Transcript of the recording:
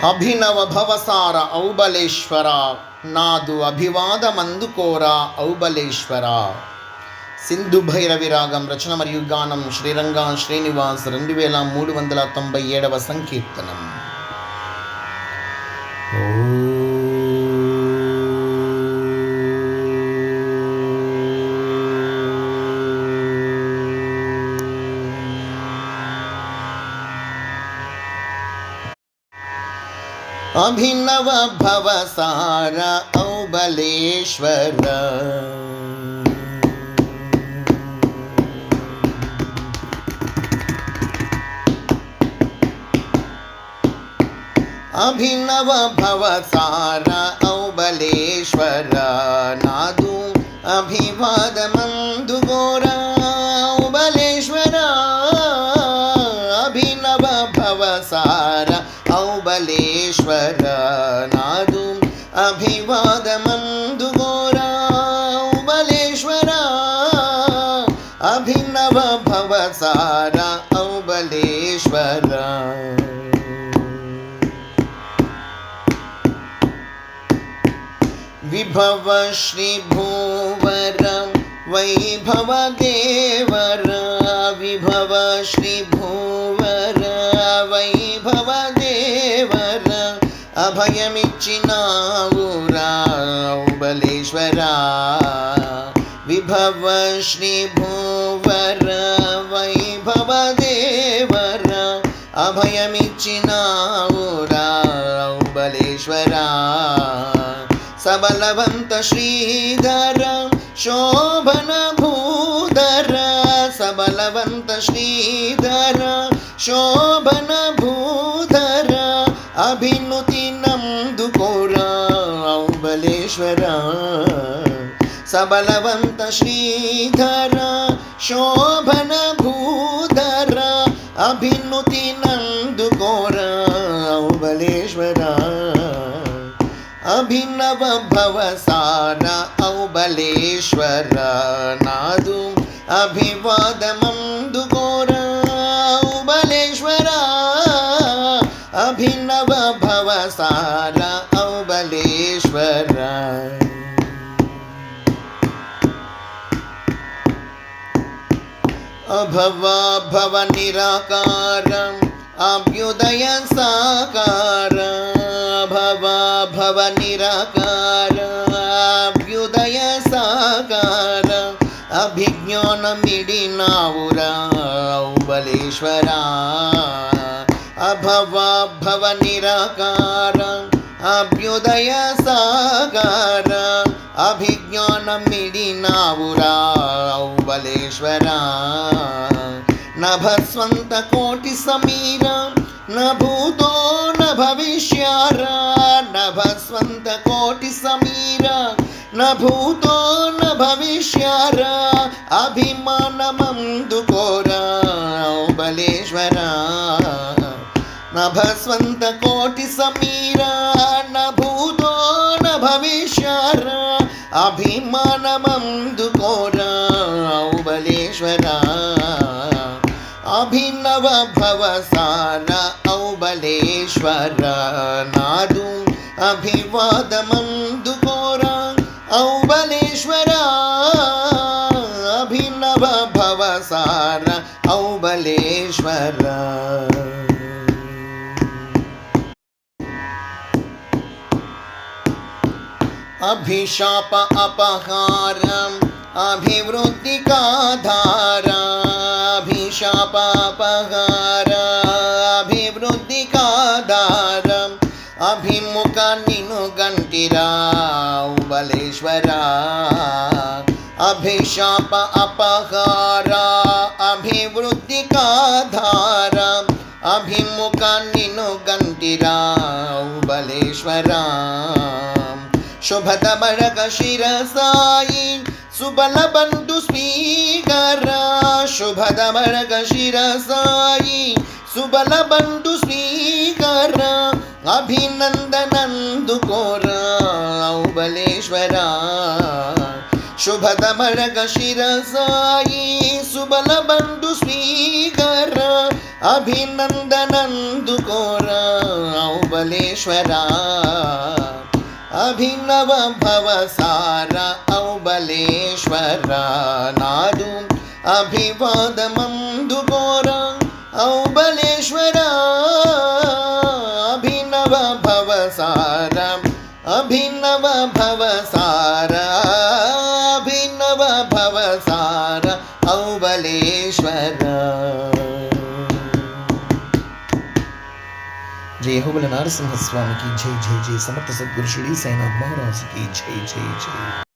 అభినవ భవసార ఔబలేశ్వర నాదు అభివాదమందుకోరా ఔబలేశ్వర. సింధు భైరవి రాగం రచన మరియు గానం శ్రీరంగా శ్రీనివాస్ 2397వ సంకీర్తనం. అభినవ భవసార ఔబలేశ్వర అభినవ భవసార ఔబలేశ్వర నాదు అభివాదమందుకోరా ఔబలేశ్వర. అభినవ భవసార ఔబలేశ్వర నాదు అభివాదమందుకోరా ఔబలేశ్వర. అభినవ భవసార ఔబలేశ్వర. విభవ శ్రీ భూవర వైభవ దేవర. విభవ శ్రీ భూవర వైభవ దేవర. అభయమిచ్చినావురా ఔబలేశ్వర. విభవ శ్రీ భూవర వైభవ దేవర. అభయమిచ్చినావురా ఔబలేశ్వర. సబలవంత శ్రీధర శోభన భూధర. సబలవంత శ్రీధర శోభన భూధర. అభినుతి నందుకోరా ఔబలేశ్వర. సబలవంత శ్రీధర శోభన భూధర. అభినుతి నందుకోరా ఔబలేశ్వర. అభినవ భవసార ఔబలేశ్వర నాదు అభివాదమందుకోరా ఔబలేశ్వర. అభినవ భవసార ఔబలేశ్వర. అభవ భవ నిరాకార అభ్యుదయ సాకార. భవ భవ నిరాకార అభ్యుదయ సాకార. అభిజ్ఞానమిడినావురా ఔబలేశ్వర. అభవ భవ నిరాకార అభ్యుదయ సాకార. అభిజ్ఞానమిడినావురా ఔబలేశ్వర. నభస్వంత కోటి సమీర న భూతో న భవిష్యార. నభస్వంత కోటి సమీర న భూతో న భవిష్యార. అభిమానమందుకోరా ఔబలేశ్వర. నభస్వంత కోటి సమీర న భూతో న భవిష్యార. అభిమానమందుకోరా ఔబలేశ్వర. అభినవ భవసార ఔబలేశ్వర నాదు అభివాదమందుకోరా ఔబలేశ్వర. అభినవ భవసార ఔబలేశ్వర. అభిశాప అపహారం అభివృద్ధికాధార. అభిశాప అపహార అభివృద్ధికాధార. అభిముఖ నిను గంటిరా ఔబలేశ్వర. అభిశాప అపహార అభివృద్ధికాధార. అభిముఖ నిను గంటిరా ఔబలేశ్వర. శుభదమరగ శిరసాయి సుబల బంధు స్వీకర. శుభదమరగ శిరసాయి సుబల బంధు స్వీకర. అభినందనందుకోరా ఔబలేశ్వర. శుభదమరగ శిరసాయి సుబల బంధు స్వీకర. అభినందనందుకోరా ఔబలేశ్వర. ఔబలేశ్వరా అభినవ భవసార ఔబలేశ్వరా నాదు అభివాదమందుకోరా ఔబలేశ్వరా అభినవ భవసార అభినవ భవసార అభినవ భవసార ఔబలేశ్వరా. జయ హోబల నరసింహస్వామికి జై జై జై. సమర్థ సద్గురు శ్రీ సాయినాథ్ మహారాజుకి జై జై జై.